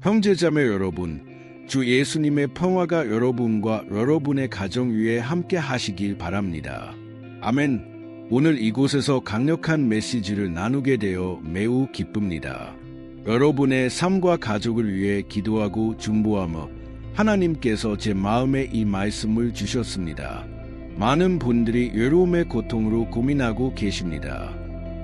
형제자매 여러분, 주 예수님의 평화가 여러분과 여러분의 가정 위에 함께 하시길 바랍니다. 아멘. 오늘 이곳에서 강력한 메시지를 나누게 되어 매우 기쁩니다. 여러분의 삶과 가족을 위해 기도하고 중보하며 하나님께서 제 마음에 이 말씀을 주셨습니다. 많은 분들이 외로움의 고통으로 고민하고 계십니다.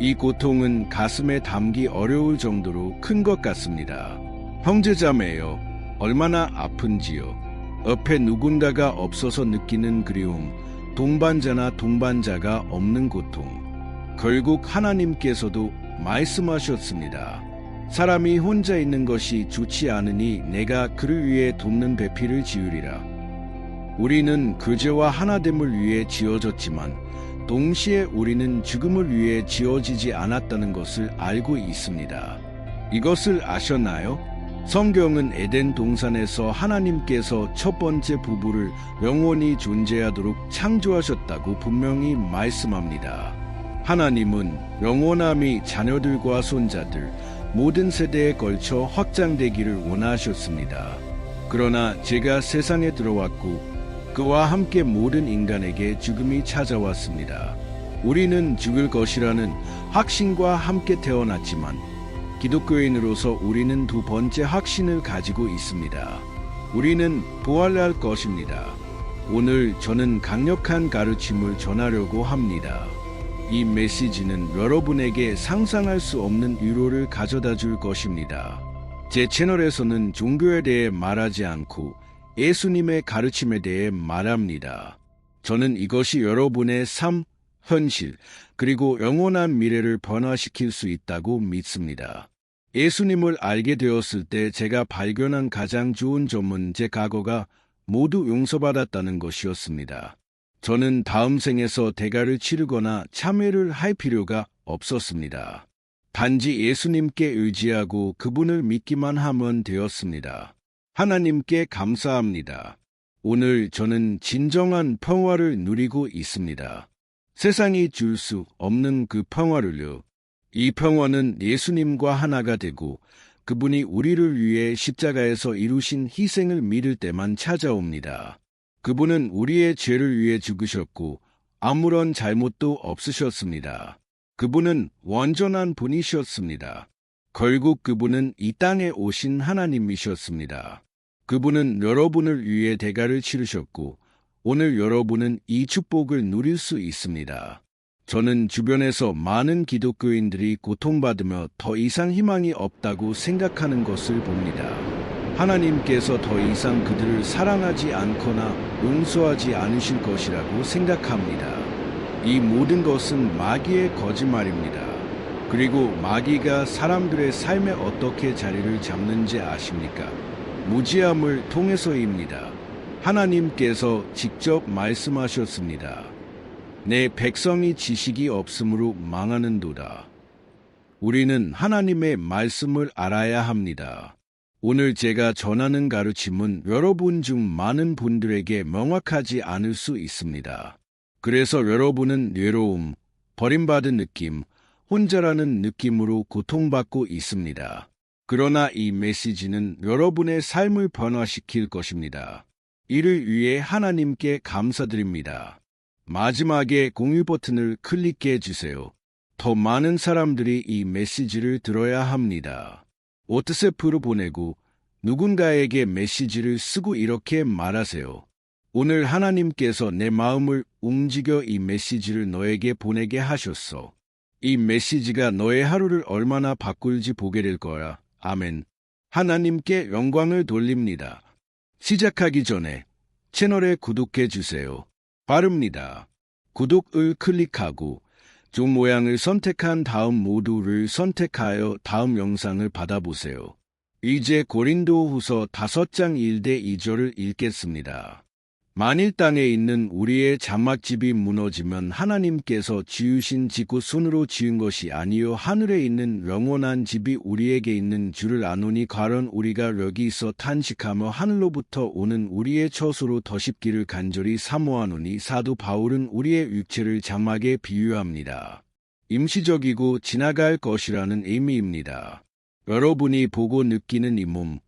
이 고통은 가슴에 담기 어려울 정도로 큰 것 같습니다. 형제자매여, 얼마나 아픈지요. 옆에 누군가가 없어서 느끼는 그리움, 동반자나 동반자가 없는 고통. 결국 하나님께서도 말씀하셨습니다. 사람이 혼자 있는 것이 좋지 않으니 내가 그를 위해 돕는 배필을 지으리라. 우리는 그제와 하나됨을 위해 지어졌지만 동시에 우리는 죽음을 위해 지어지지 않았다는 것을 알고 있습니다. 이것을 아셨나요? 성경은 에덴 동산에서 하나님께서 첫 번째 부부를 영원히 존재하도록 창조하셨다고 분명히 말씀합니다. 하나님은 영원함이 자녀들과 손자들, 모든 세대에 걸쳐 확장되기를 원하셨습니다. 그러나 제가 세상에 들어왔고 그와 함께 모든 인간에게 죽음이 찾아왔습니다. 우리는 죽을 것이라는 확신과 함께 태어났지만 기독교인으로서 우리는 두 번째 확신을 가지고 있습니다. 우리는 부활할 것입니다. 오늘 저는 강력한 가르침을 전하려고 합니다. 이 메시지는 여러분에게 상상할 수 없는 위로를 가져다 줄 것입니다. 제 채널에서는 종교에 대해 말하지 않고 예수님의 가르침에 대해 말합니다. 저는 이것이 여러분의 삶, 현실, 그리고 영원한 미래를 변화시킬 수 있다고 믿습니다. 예수님을 알게 되었을 때 제가 발견한 가장 좋은 점은 제 과거가 모두 용서받았다는 것이었습니다. 저는 다음 생에서 대가를 치르거나 참회를 할 필요가 없었습니다. 단지 예수님께 의지하고 그분을 믿기만 하면 되었습니다. 하나님께 감사합니다. 오늘 저는 진정한 평화를 누리고 있습니다. 세상이 줄 수 없는 그 평화를요. 이 평화는 예수님과 하나가 되고 그분이 우리를 위해 십자가에서 이루신 희생을 믿을 때만 찾아옵니다. 그분은 우리의 죄를 위해 죽으셨고 아무런 잘못도 없으셨습니다. 그분은 완전한 분이셨습니다. 결국 그분은 이 땅에 오신 하나님이셨습니다. 그분은 여러분을 위해 대가를 치르셨고 오늘 여러분은 이 축복을 누릴 수 있습니다. 저는 주변에서 많은 기독교인들이 고통받으며 더 이상 희망이 없다고 생각하는 것을 봅니다. 하나님께서 더 이상 그들을 사랑하지 않거나 용서하지 않으실 것이라고 생각합니다. 이 모든 것은 마귀의 거짓말입니다. 그리고 마귀가 사람들의 삶에 어떻게 자리를 잡는지 아십니까? 무지함을 통해서입니다. 하나님께서 직접 말씀하셨습니다. 내 백성이 지식이 없으므로 망하는도다. 우리는 하나님의 말씀을 알아야 합니다. 오늘 제가 전하는 가르침은 여러분 중 많은 분들에게 명확하지 않을 수 있습니다. 그래서 여러분은 외로움, 버림받은 느낌, 혼자라는 느낌으로 고통받고 있습니다. 그러나 이 메시지는 여러분의 삶을 변화시킬 것입니다. 이를 위해 하나님께 감사드립니다. 마지막에 공유 버튼을 클릭해 주세요. 더 많은 사람들이 이 메시지를 들어야 합니다. 워트스앱으로 보내고 누군가에게 메시지를 쓰고 이렇게 말하세요. 오늘 하나님께서 내 마음을 움직여 이 메시지를 너에게 보내게 하셨어. 이 메시지가 너의 하루를 얼마나 바꿀지 보게 될 거야. 아멘. 하나님께 영광을 돌립니다. 시작하기 전에 채널에 구독해 주세요. 바릅니다. 구독을 클릭하고 종 모양을 선택한 다음 모두를 선택하여 다음 영상을 받아보세요. 이제 고린도후서 5장 1대 2절을 읽겠습니다. 만일 땅에 있는 우리의 장막집이 무너지면 하나님께서 지으신 집곧 손으로 지은 것이 아니요 하늘에 있는 영원한 집이 우리에게 있는 줄을 아노니 가론 우리가 여기서 탄식하며 하늘로부터 오는 우리의 처소로 더 쉽기를 간절히 사모하노니 사도 바울은 우리의 육체를 장막에 비유합니다. 임시적이고 지나갈 것이라는 의미입니다. 여러분이 보고 느끼는 이 몸,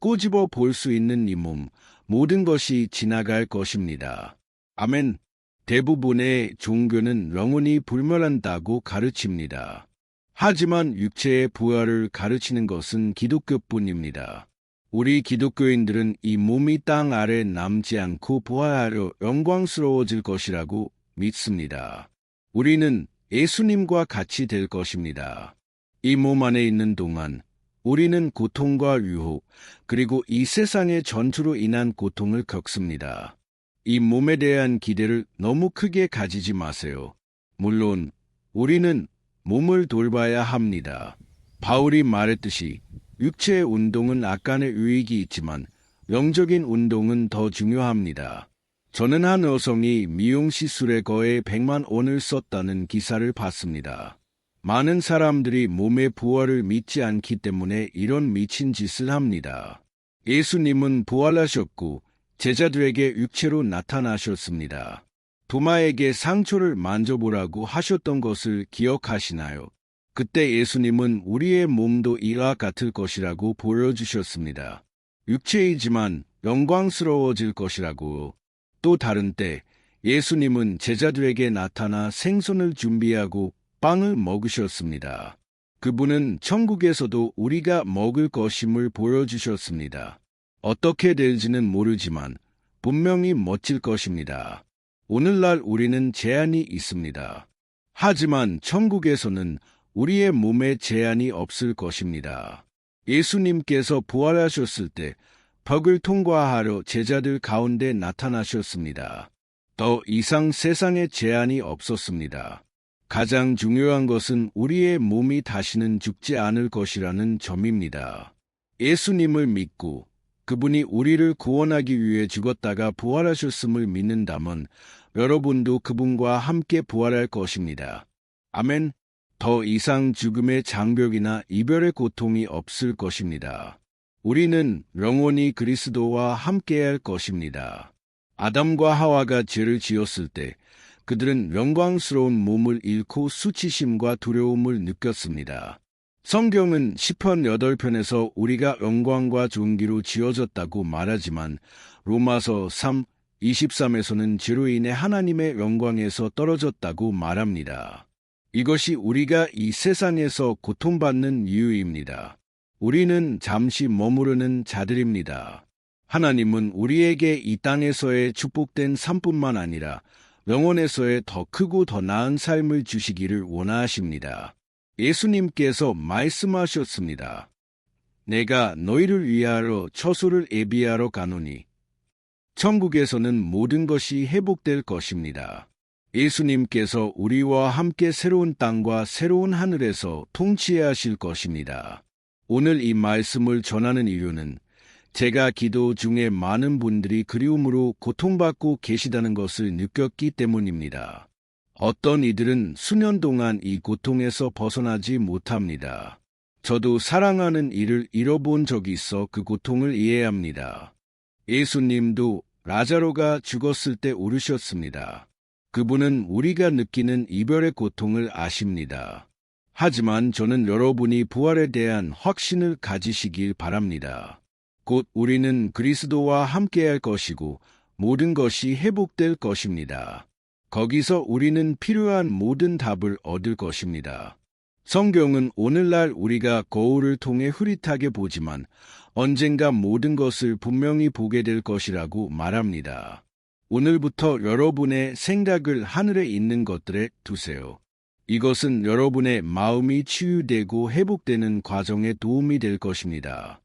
꼬집어 볼 수 있는 이 몸, 모든 것이 지나갈 것입니다. 아멘. 대부분의 종교는 영혼이 불멸한다고 가르칩니다. 하지만 육체의 부활을 가르치는 것은 기독교뿐입니다. 우리 기독교인들은 이 몸이 땅 아래 남지 않고 부활하여 영광스러워질 것이라고 믿습니다. 우리는 예수님과 같이 될 것입니다. 이 몸 안에 있는 동안 우리는 고통과 유혹, 그리고 이 세상의 전투로 인한 고통을 겪습니다. 이 몸에 대한 기대를 너무 크게 가지지 마세요. 물론 우리는 몸을 돌봐야 합니다. 바울이 말했듯이 육체의 운동은 약간의 유익이 있지만 영적인 운동은 더 중요합니다. 저는 한 여성이 미용 시술에 거의 100만 원을 썼다는 기사를 봤습니다. 많은 사람들이 몸의 부활을 믿지 않기 때문에 이런 미친 짓을 합니다. 예수님은 부활하셨고 제자들에게 육체로 나타나셨습니다. 도마에게 상처를 만져보라고 하셨던 것을 기억하시나요? 그때 예수님은 우리의 몸도 이와 같을 것이라고 보여주셨습니다. 육체이지만 영광스러워질 것이라고. 또 다른 때 예수님은 제자들에게 나타나 생선을 준비하고 빵을 먹으셨습니다. 그분은 천국에서도 우리가 먹을 것임을 보여주셨습니다. 어떻게 될지는 모르지만 분명히 멋질 것입니다. 오늘날 우리는 제한이 있습니다. 하지만 천국에서는 우리의 몸에 제한이 없을 것입니다. 예수님께서 부활하셨을 때 벽을 통과하려 제자들 가운데 나타나셨습니다. 더 이상 세상에 제한이 없었습니다. 가장 중요한 것은 우리의 몸이 다시는 죽지 않을 것이라는 점입니다. 예수님을 믿고 그분이 우리를 구원하기 위해 죽었다가 부활하셨음을 믿는다면 여러분도 그분과 함께 부활할 것입니다. 아멘. 더 이상 죽음의 장벽이나 이별의 고통이 없을 것입니다. 우리는 영원히 그리스도와 함께할 것입니다. 아담과 하와가 죄를 지었을 때 그들은 영광스러운 몸을 잃고 수치심과 두려움을 느꼈습니다. 성경은 시편 8편에서 우리가 영광과 존귀로 지어졌다고 말하지만 로마서 3:23에서는 죄로 인해 하나님의 영광에서 떨어졌다고 말합니다. 이것이 우리가 이 세상에서 고통받는 이유입니다. 우리는 잠시 머무르는 자들입니다. 하나님은 우리에게 이 땅에서의 축복된 삶뿐만 아니라 영원에서의 더 크고 더 나은 삶을 주시기를 원하십니다. 예수님께서 말씀하셨습니다. 내가 너희를 위하여 처소를 예비하러 가노니 천국에서는 모든 것이 회복될 것입니다. 예수님께서 우리와 함께 새로운 땅과 새로운 하늘에서 통치하실 것입니다. 오늘 이 말씀을 전하는 이유는 제가 기도 중에 많은 분들이 그리움으로 고통받고 계시다는 것을 느꼈기 때문입니다. 어떤 이들은 수년 동안 이 고통에서 벗어나지 못합니다. 저도 사랑하는 이를 잃어본 적이 있어 그 고통을 이해합니다. 예수님도 라자로가 죽었을 때 울으셨습니다. 그분은 우리가 느끼는 이별의 고통을 아십니다. 하지만 저는 여러분이 부활에 대한 확신을 가지시길 바랍니다. 곧 우리는 그리스도와 함께할 것이고 모든 것이 회복될 것입니다. 거기서 우리는 필요한 모든 답을 얻을 것입니다. 성경은 오늘날 우리가 거울을 통해 흐릿하게 보지만 언젠가 모든 것을 분명히 보게 될 것이라고 말합니다. 오늘부터 여러분의 생각을 하늘에 있는 것들에 두세요. 이것은 여러분의 마음이 치유되고 회복되는 과정에 도움이 될 것입니다.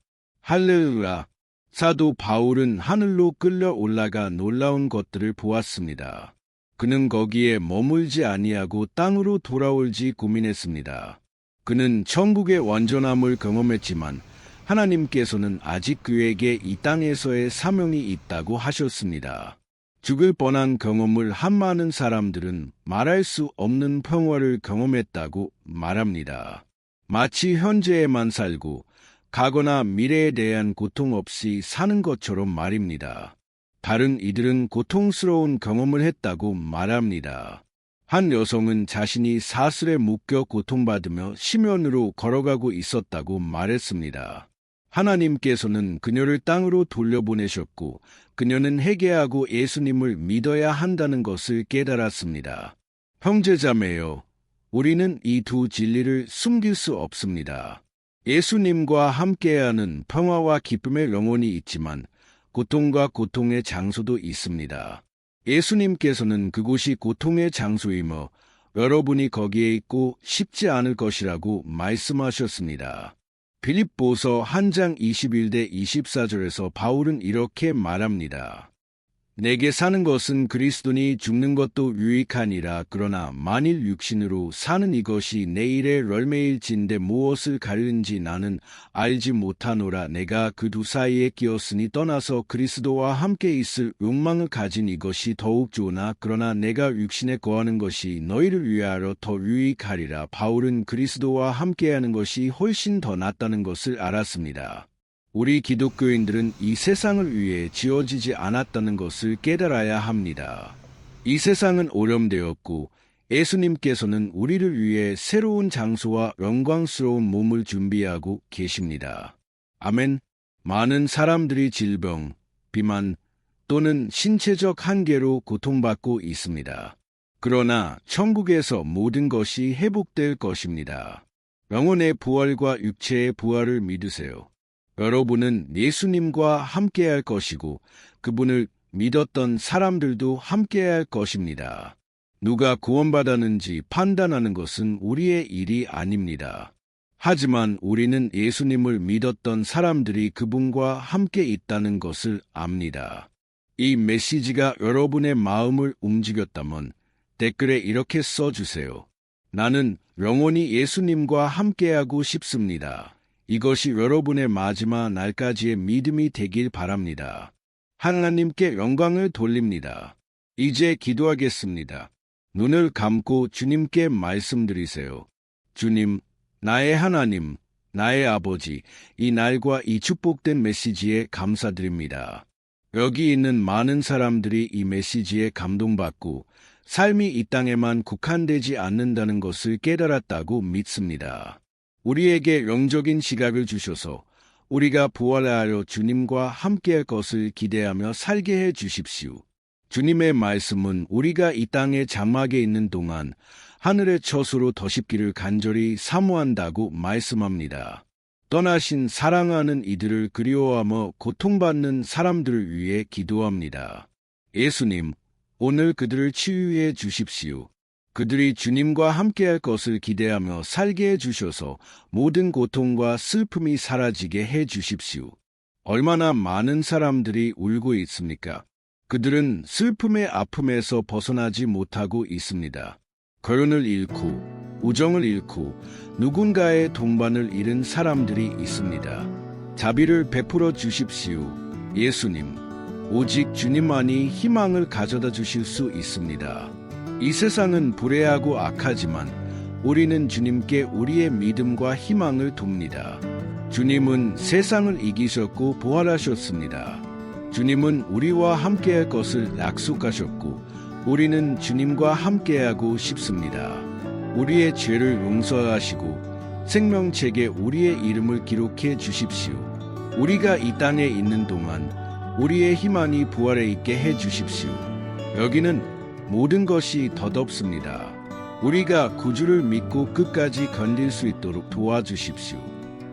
할렐루야! 사도 바울은 하늘로 끌려 올라가 놀라운 것들을 보았습니다. 그는 거기에 머물지 아니하고 땅으로 돌아올지 고민했습니다. 그는 천국의 완전함을 경험했지만 하나님께서는 아직 그에게 이 땅에서의 사명이 있다고 하셨습니다. 죽을 뻔한 경험을 한 많은 사람들은 말할 수 없는 평화를 경험했다고 말합니다. 마치 현재에만 살고 과거나 미래에 대한 고통 없이 사는 것처럼 말입니다. 다른 이들은 고통스러운 경험을 했다고 말합니다. 한 여성은 자신이 사슬에 묶여 고통받으며 심연으로 걸어가고 있었다고 말했습니다. 하나님께서는 그녀를 땅으로 돌려보내셨고 그녀는 회개하고 예수님을 믿어야 한다는 것을 깨달았습니다. 형제자매여, 우리는 이 두 진리를 숨길 수 없습니다. 예수님과 함께하는 평화와 기쁨의 영혼이 있지만 고통과 고통의 장소도 있습니다. 예수님께서는 그곳이 고통의 장소이며 여러분이 거기에 있고 싶지 않을 것이라고 말씀하셨습니다. 빌립보서 1장 21대 24절에서 바울은 이렇게 말합니다. 내게 사는 것은 그리스도니 죽는 것도 유익하니라. 그러나 만일 육신으로 사는 이것이 내일의 열매일진데 무엇을 가르는지 나는 알지 못하노라. 내가 그 두 사이에 끼었으니 떠나서 그리스도와 함께 있을 욕망을 가진 이것이 더욱 좋으나 그러나 내가 육신에 거하는 것이 너희를 위하여 더 유익하리라. 바울은 그리스도와 함께하는 것이 훨씬 더 낫다는 것을 알았습니다. 우리 기독교인들은 이 세상을 위해 지어지지 않았다는 것을 깨달아야 합니다. 이 세상은 오염되었고 예수님께서는 우리를 위해 새로운 장소와 영광스러운 몸을 준비하고 계십니다. 아멘. 많은 사람들이 질병, 비만 또는 신체적 한계로 고통받고 있습니다. 그러나 천국에서 모든 것이 회복될 것입니다. 영혼의 부활과 육체의 부활을 믿으세요. 여러분은 예수님과 함께할 것이고 그분을 믿었던 사람들도 함께할 것입니다. 누가 구원받았는지 판단하는 것은 우리의 일이 아닙니다. 하지만 우리는 예수님을 믿었던 사람들이 그분과 함께 있다는 것을 압니다. 이 메시지가 여러분의 마음을 움직였다면 댓글에 이렇게 써주세요. 나는 영원히 예수님과 함께하고 싶습니다. 이것이 여러분의 마지막 날까지의 믿음이 되길 바랍니다. 하나님께 영광을 돌립니다. 이제 기도하겠습니다. 눈을 감고 주님께 말씀드리세요. 주님, 나의 하나님, 나의 아버지, 이 날과 이 축복된 메시지에 감사드립니다. 여기 있는 많은 사람들이 이 메시지에 감동받고 삶이 이 땅에만 국한되지 않는다는 것을 깨달았다고 믿습니다. 우리에게 영적인 시각을 주셔서 우리가 부활하여 주님과 함께할 것을 기대하며 살게 해 주십시오. 주님의 말씀은 우리가 이 땅의 장막에 있는 동안 하늘의 처소로 더십기를 간절히 사모한다고 말씀합니다. 떠나신 사랑하는 이들을 그리워하며 고통받는 사람들을 위해 기도합니다. 예수님, 오늘 그들을 치유해 주십시오. 그들이 주님과 함께할 것을 기대하며 살게 해주셔서 모든 고통과 슬픔이 사라지게 해주십시오. 얼마나 많은 사람들이 울고 있습니까? 그들은 슬픔의 아픔에서 벗어나지 못하고 있습니다. 결혼을 잃고, 우정을 잃고, 누군가의 동반을 잃은 사람들이 있습니다. 자비를 베풀어 주십시오. 예수님, 오직 주님만이 희망을 가져다 주실 수 있습니다. 이 세상은 불의하고 악하지만 우리는 주님께 우리의 믿음과 희망을 둡니다. 주님은 세상을 이기셨고 부활하셨습니다. 주님은 우리와 함께할 것을 약속하셨고 우리는 주님과 함께하고 싶습니다. 우리의 죄를 용서하시고 생명책에 우리의 이름을 기록해 주십시오. 우리가 이 땅에 있는 동안 우리의 희망이 부활해 있게 해 주십시오. 여기는 모든 것이 덧없습니다. 우리가 구주를 믿고 끝까지 견딜 수 있도록 도와주십시오.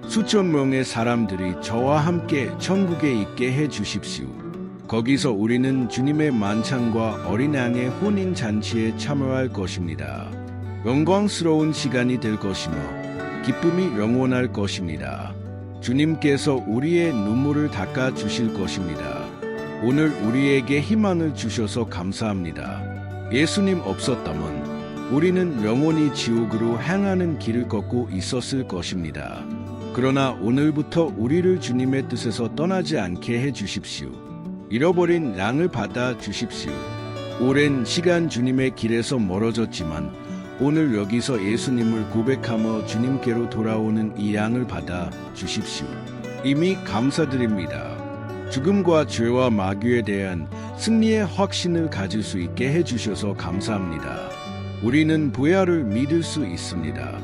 수천 명의 사람들이 저와 함께 천국에 있게 해 주십시오. 거기서 우리는 주님의 만찬과 어린 양의 혼인 잔치에 참여할 것입니다. 영광스러운 시간이 될 것이며 기쁨이 영원할 것입니다. 주님께서 우리의 눈물을 닦아 주실 것입니다. 오늘 우리에게 희망을 주셔서 감사합니다. 예수님 없었다면 우리는 영원히 지옥으로 향하는 길을 걷고 있었을 것입니다. 그러나 오늘부터 우리를 주님의 뜻에서 떠나지 않게 해 주십시오. 잃어버린 양을 받아 주십시오. 오랜 시간 주님의 길에서 멀어졌지만 오늘 여기서 예수님을 고백하며 주님께로 돌아오는 이 양을 받아 주십시오. 이미 감사드립니다. 죽음과 죄와 마귀에 대한 승리의 확신을 가질 수 있게 해주셔서 감사합니다. 우리는 부활을 믿을 수 있습니다.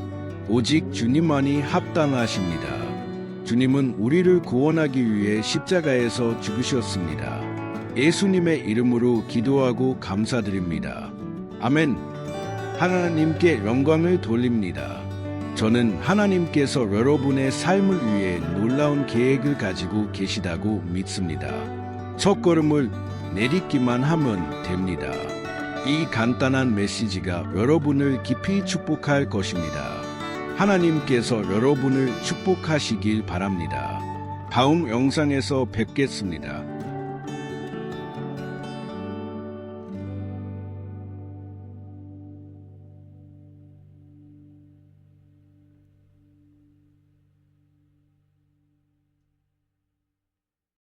오직 주님만이 합당하십니다. 주님은 우리를 구원하기 위해 십자가에서 죽으셨습니다. 예수님의 이름으로 기도하고 감사드립니다. 아멘. 하나님께 영광을 돌립니다. 저는 하나님께서 여러분의 삶을 위해 놀라운 계획을 가지고 계시다고 믿습니다. 첫걸음을 내딛기만 하면 됩니다. 이 간단한 메시지가 여러분을 깊이 축복할 것입니다. 하나님께서 여러분을 축복하시길 바랍니다. 다음 영상에서 뵙겠습니다.